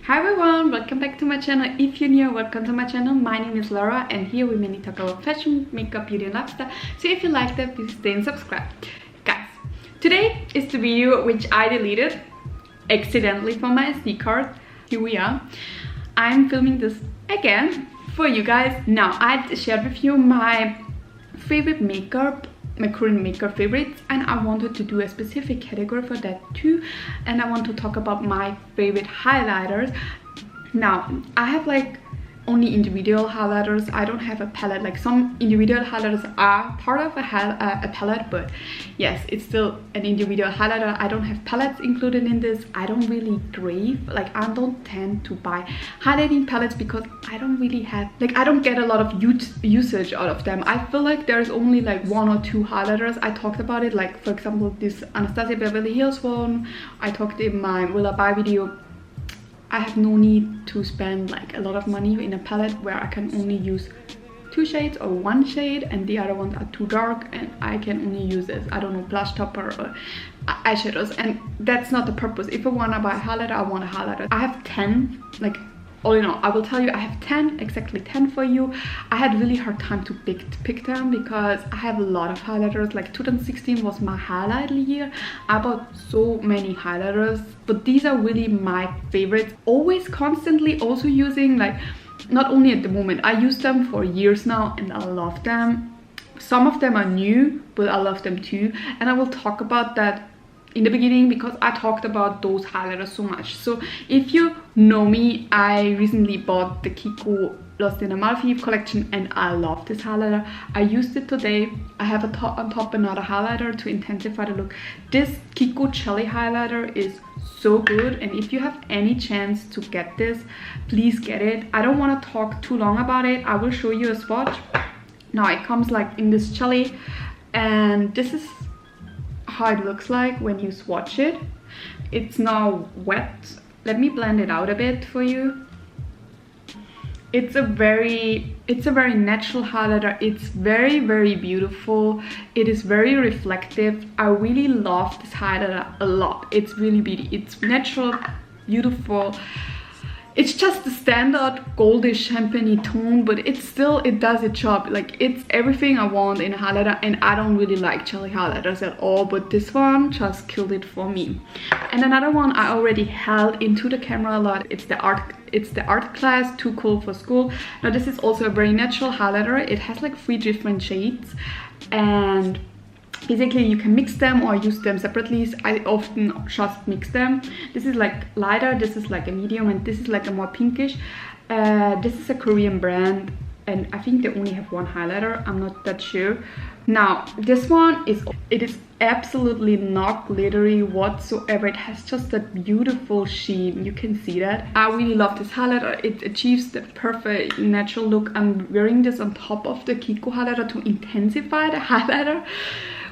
Hi everyone, welcome back to my channel. If you're new, welcome to my channel. My name is Laura and here we mainly talk about fashion, makeup, beauty and lifestyle. So if you like that, please stay and subscribe. Guys, today is the video which I deleted accidentally from my SD card. Here we are. I'm filming this again for you guys. Now, I shared with you my favorite makeup, my current makeup favorites, and I wanted to do a specific category for that too, and I want to talk about my favorite highlighters. Now, I have like only individual highlighters. I don't have a palette. Like some individual highlighters are part of a palette, but yes, it's still an individual highlighter. I don't have palettes included in this. I don't really crave, like I don't tend to buy highlighting palettes because I don't really have, like I don't get a lot of usage out of them. I feel like there's only like one or two highlighters. I talked about it, like for example this Anastasia Beverly Hills one. I talked in my Will I Buy video. I have no need to spend like a lot of money in a palette where I can only use two shades or one shade and the other ones are too dark and I can only use this, I don't know, blush topper or eyeshadows, and that's not the purpose. If I want to buy a highlighter, I want a highlighter. I have 10, like all in all, I will tell you I have 10, exactly 10 for you. I had really hard time to pick them because I have a lot of highlighters. Like 2016 was my highlight year. I bought so many highlighters, but these are really my favorites. Always constantly also using, like not only at the moment, I use them for years now and I love them. Some of them are new, but I love them too, and I will talk about that in the beginning because I talked about those highlighters so much. So if you know me, I recently bought the Kiko Lost in Amalfi collection and I love this highlighter. I used it today. I have on top another highlighter to intensify the look. This Kiko Jelly highlighter is so good, and if you have any chance to get this, please get it. I don't want to talk too long about it. I will show you a swatch. Now it comes like in this jelly, and this is how it looks like when you swatch it. It's now wet. Let me blend it out a bit for you. It's a very natural highlighter. It's very beautiful. It is very reflective. I really love this highlighter a lot. It's really beauty. It's natural, beautiful. It's just the standard goldish champagne tone, but it does its job. Like it's everything I want in a highlighter, and I don't really like jelly highlighters at all, but this one just killed it for me. And another one I already held into the camera a lot. It's the art class Too Cool for School. Now this is also a very natural highlighter. It has like 3 different shades, and basically you can mix them or use them separately. I often just mix them. This is like lighter, this is like a medium, and this is like a more pinkish. This is a Korean brand and I think they only have one highlighter, I'm not that sure. Now this one is absolutely not glittery whatsoever. It has just that beautiful sheen, you can see that. I really love this highlighter. It achieves the perfect natural look. I'm wearing this on top of the Kiko highlighter to intensify the highlighter,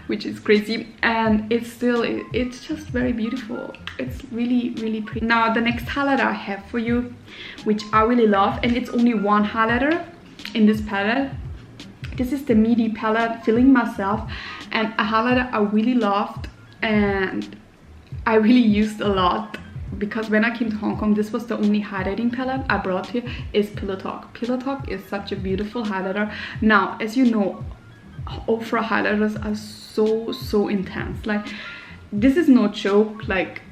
which is crazy, and it's just very beautiful. It's really pretty. Now the next highlighter I have for you, which I really love, and it's only one highlighter in this palette. This is the Meaty palette, Feeling Myself, and a highlighter I really loved and I really used a lot because when I came to Hong Kong, this was the only highlighting palette I brought here, is Pillow Talk. Pillow Talk is such a beautiful highlighter. Now, as you know, Ofra highlighters are so intense. Like this is no joke. Like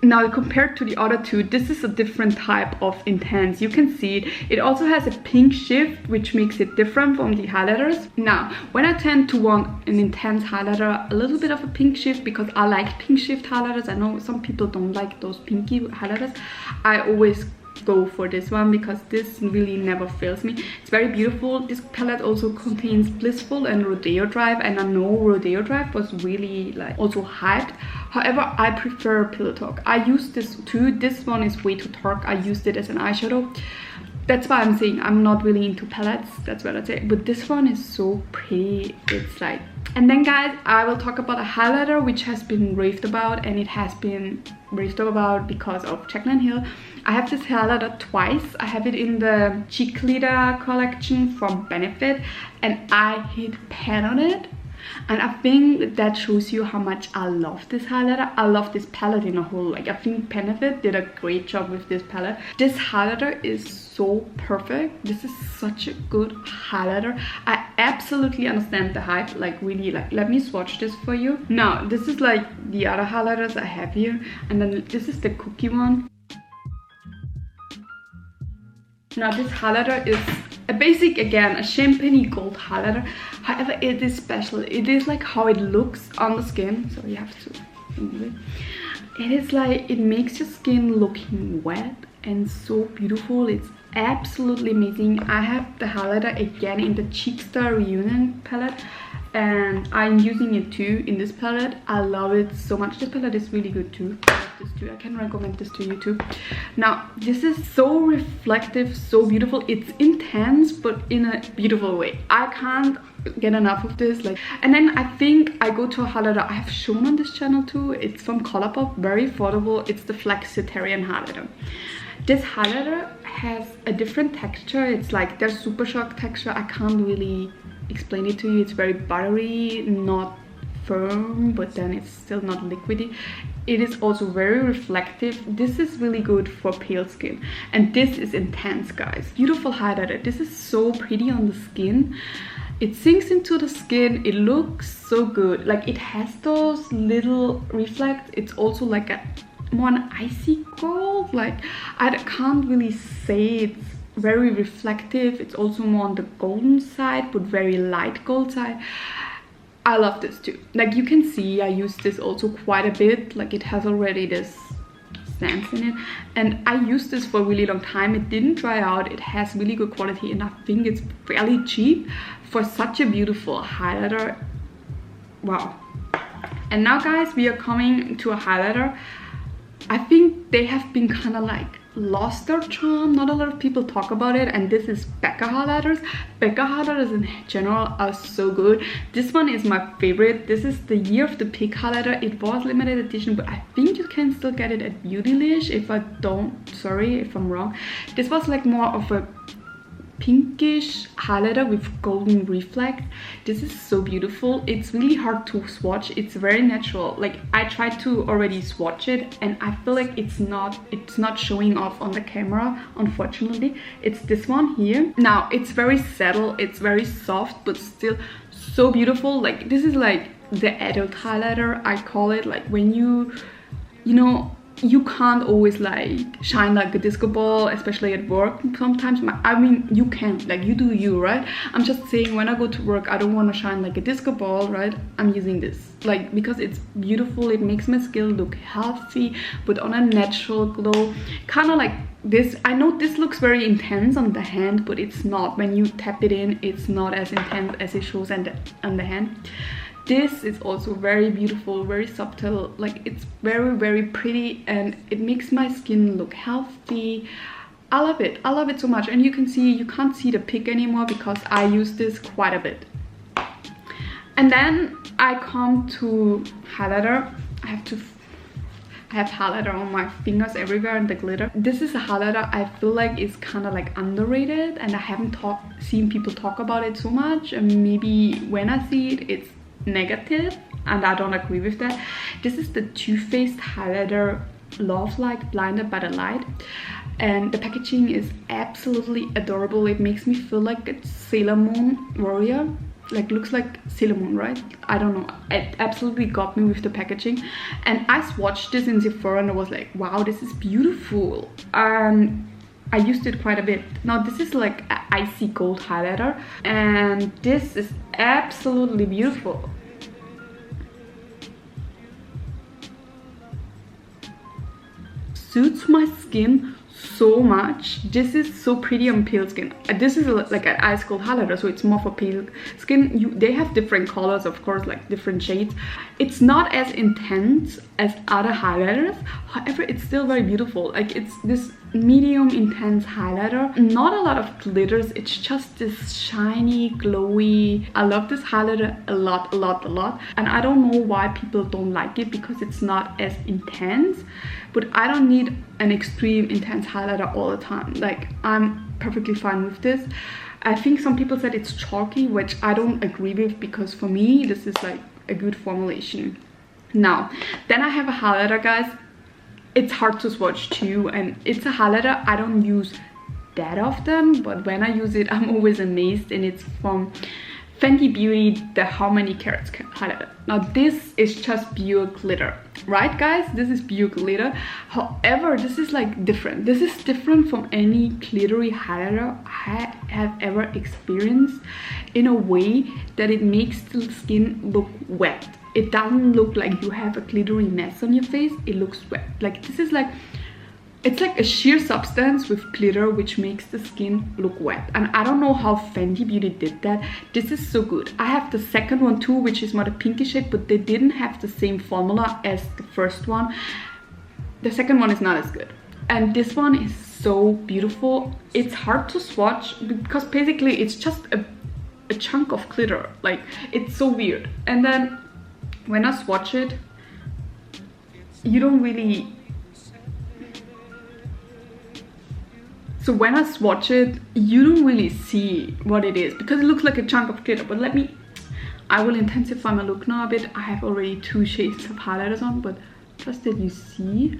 now compared to the other two, this is a different type of intense. You can see it. It also has a pink shift, which makes it different from the highlighters. Now when I tend to want an intense highlighter, a little bit of a pink shift, because I like pink shift highlighters. I know some people don't like those pinky highlighters. I always go for this one because this really never fails me. It's very beautiful. This palette also contains Blissful and Rodeo Drive, and I know Rodeo Drive was really like also hyped. However, I prefer Pillow Talk. I use this too. This one is way too dark. I used it as an eyeshadow. That's why I'm saying I'm not really into palettes. That's what I'd say. But this one is so pretty. It's like... And then guys, I will talk about a highlighter which has been raved about, and it has been raved about because of Jaclyn Hill. I have this highlighter twice. I have it in the Cheek Leader collection from Benefit, and I hit pan on it. And I think that shows you how much I love this highlighter. I love this palette in a whole. Like, I think Benefit did a great job with this palette. This highlighter is so perfect. This is such a good highlighter. I absolutely understand the hype. Like, really, like, let me swatch this for you. Now, this is like the other highlighters I have here, and then this is the cookie one. Now, this highlighter is a basic, again, a champagne gold highlighter. However, it is special. It is like how it looks on the skin. So you have to move it. It is like, it makes your skin looking wet and so beautiful. It's absolutely amazing. I have the highlighter again in the Cheekstar Reunion palette, and I'm using it too in this palette. I love it so much. This palette is really good too. I love this too. I can recommend this to you too. Now, this is so reflective, so beautiful. It's intense, but in a beautiful way. I can't get enough of this. Like, and then I think I go to a highlighter I have shown on this channel too. It's from Colourpop, very affordable. It's the Flexitarian highlighter. This highlighter has a different texture. It's like their Super Shock texture. I can't really explain it to you. It's very buttery, not firm, but then it's still not liquidy. It is also very reflective. This is really good for pale skin, and this is intense, guys. Beautiful highlighter. This is so pretty on the skin. It sinks into the skin. It looks so good. Like, it has those little reflects. It's also like a more an icy gold. Like, I can't really say it's very reflective. It's also more on the golden side, but very light gold side. I love this too. Like, you can see I use this also quite a bit. Like, it has already this stance in it, and I used this for a really long time. It didn't dry out. It has really good quality, and I think it's fairly cheap for such a beautiful highlighter. Wow. And now, guys, we are coming to a highlighter. I think they have been kind of like lost their charm. Not a lot of people talk about it, and this is Becca highlighters. Becca highlighters in general are so good. This one is my favorite. This is the Year of the Pig highlighter. It was limited edition, but I think you can still get it at Beautylish. If I don't, sorry if I'm wrong. This was like more of a pinkish highlighter with golden reflect. This is so beautiful. It's really hard to swatch. It's very natural. Like, I tried to already swatch it, and I feel like it's not showing off on the camera, unfortunately. It's this one here. Now, it's very subtle, it's very soft, but still so beautiful. Like, this is like the adult highlighter, I call it. Like, when you know, you can't always like shine like a disco ball, especially at work. Sometimes, I mean, you can, like, you do you, right? I'm just saying, when I go to work, I don't want to shine like a disco ball, right? I'm using this, like, because it's beautiful. It makes my skin look healthy, but on a natural glow, kind of like this. I know this looks very intense on the hand, but it's not. When you tap it in, it's not as intense as it shows on the hand. This is also very beautiful, very subtle. Like, it's very, very pretty, and it makes my skin look healthy. I love it. I love it so much. And you can see, you can't see the pig anymore because I use this quite a bit. And then I come to highlighter. I have highlighter on my fingers everywhere, and the glitter. This is a highlighter I feel like is kind of like underrated, and I haven't seen people talk about it so much. And maybe when I see it, it's negative, and I don't agree with that. This is the Too Faced highlighter Love Like Blinded by the Light, and the packaging is absolutely adorable. It makes me feel like it's Sailor Moon warrior. Like, looks like Sailor Moon, right? I don't know. It absolutely got me with the packaging, and I swatched this in Sephora, and I was like, wow, this is beautiful. I used it quite a bit. Now, this is like an icy gold highlighter, and this is absolutely beautiful. Suits my skin so much. This is so pretty on pale skin. This is like an ice cold highlighter, so it's more for pale skin. They have different colors, of course, like different shades. It's not as intense as other highlighters, however, it's still very beautiful. Like, it's this medium intense highlighter, not a lot of glitters. It's just this shiny, glowy. I love this highlighter a lot, and I don't know why people don't like it, because it's not as intense. But I don't need an extreme intense highlighter all the time. Like, I'm perfectly fine with this. I think some people said it's chalky, which I don't agree with, because for me this is like a good formulation. Now then I have a highlighter, guys. It's hard to swatch too, and it's a highlighter I don't use that often, but when I use it I'm always amazed, and it's from Fenty Beauty, the How Many Carats highlighter. Now this is just pure glitter, right guys? This is pure glitter. However, this is like different. This is different from any glittery highlighter I have ever experienced, in a way that it makes the skin look wet. It doesn't look like you have a glittery mess on your face. It looks wet. Like this is like, it's like a sheer substance with glitter, which makes the skin look wet. And I don't know how Fenty Beauty did that. This is so good. I have the second one too, which is more the pinky shade, but they didn't have the same formula as the first one. The second one is not as good. And this one is so beautiful. It's hard to swatch because basically it's just a chunk of glitter. Like, it's so weird. And then when I swatch it, you don't really... So when I swatch it, you don't really see what it is because it looks like a chunk of glitter. But I will intensify my look now a bit. I have already 2 shades of highlighters on, but just that you see.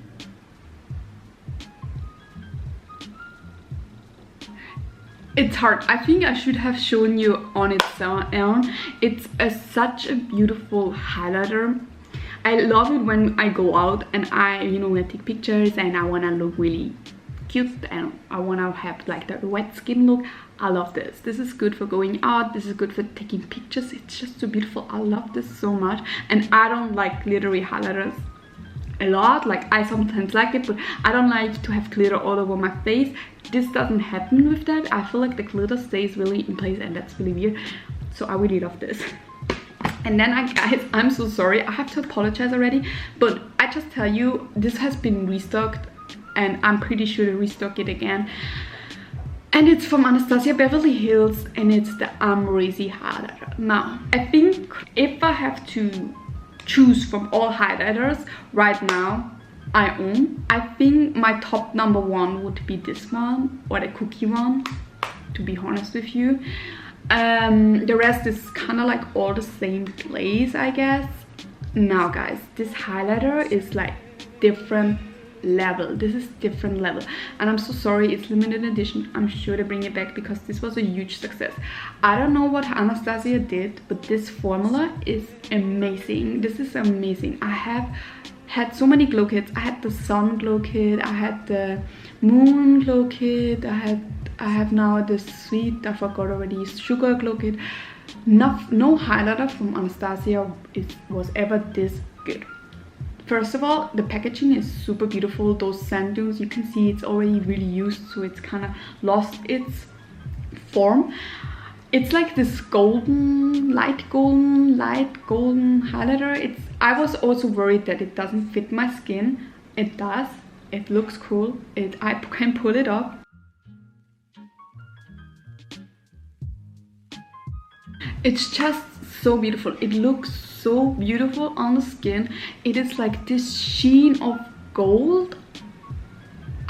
It's hard. I think I should have shown you on its own. It's such a beautiful highlighter. I love it when I go out and I take pictures and I want to look really cute and I want to have like the wet skin look. I love this. This is good for going out. This is good for taking pictures. It's just so beautiful. I love this so much. And I don't like glittery highlighters a lot. Like, I sometimes like it, but I don't like to have glitter all over my face. This doesn't happen with that. I feel like the glitter stays really in place, and that's really weird. So I really love this. And then guys, I'm so sorry. I have to apologize already, but I just tell you, this has been restocked and I'm pretty sure to restock it again. And it's from Anastasia Beverly Hills, and it's the Crazy highlighter. Now, I think if I have to choose from all highlighters right now I own, I think my top number 1 would be this one, or the cookie one, to be honest with you. The rest is kind of like all the same place, I guess. Now guys, this highlighter is like different level. This is different level, and I'm so sorry, it's limited edition. I'm sure to bring it back because this was a huge success. I don't know what Anastasia did, but this formula is amazing. This is amazing. I have had so many glow kits. I had the sun glow kit, I had the moon glow kit, I have now the sweet, I forgot already, sugar glow kit. No highlighter from Anastasia was ever this good. First of all, the packaging is super beautiful. Those sand dunes, you can see it's already really used, so it's kind of lost its form. It's like this golden, light golden highlighter. I was also worried that it doesn't fit my skin. It does. It looks cool. I can pull it off. It's just so beautiful. It looks so beautiful on the skin. It is like this sheen of gold.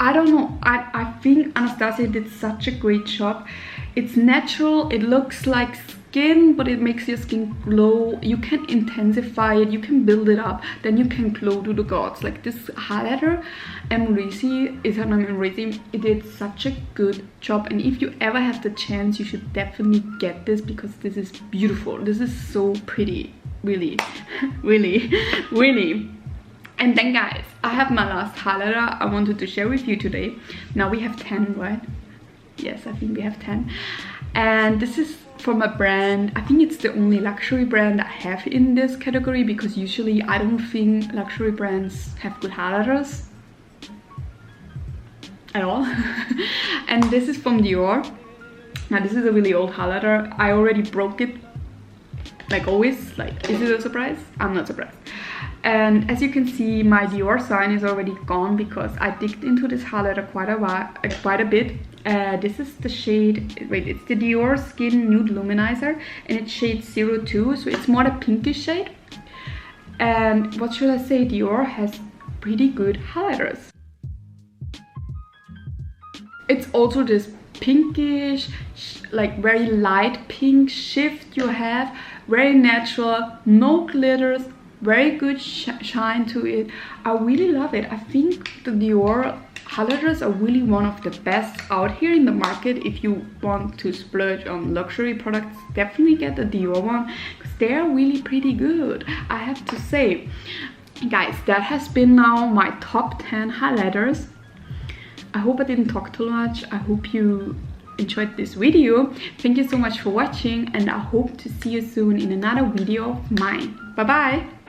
I don't know. I think Anastasia did such a great job. It's natural. It looks like skin, but it makes your skin glow. You can intensify it. You can build it up. Then you can glow to the gods. Like this highlighter, it did such a good job. And if you ever have the chance, you should definitely get this because this is beautiful. This is so pretty. Really, really, really. And then guys, I have my last highlighter I wanted to share with you today. Now we have 10, right? Yes, I think we have 10. And this is from a brand, I think it's the only luxury brand I have in this category, because usually I don't think luxury brands have good highlighters at all. And this is from Dior. Now this is a really old highlighter. I already broke it, like always. Like, is it a surprise? I'm not surprised. And as you can see, my Dior sign is already gone because I digged into this highlighter quite a bit. This is the shade, wait, it's the Dior Skin Nude Luminizer, and it's shade 02, so it's more a pinkish shade. And what should I say, Dior has pretty good highlighters. It's also this pinkish, like very light pink shift you have. Very natural, no glitters, very good shine to it. I really love it. I think the Dior highlighters are really one of the best out here in the market. If you want to splurge on luxury products, definitely get the Dior one, because they are really pretty good, I have to say. Guys, that has been now my top 10 highlighters. I hope I didn't talk too much. I hope you enjoyed this video. Thank you so much for watching, and I hope to see you soon in another video of mine. Bye bye.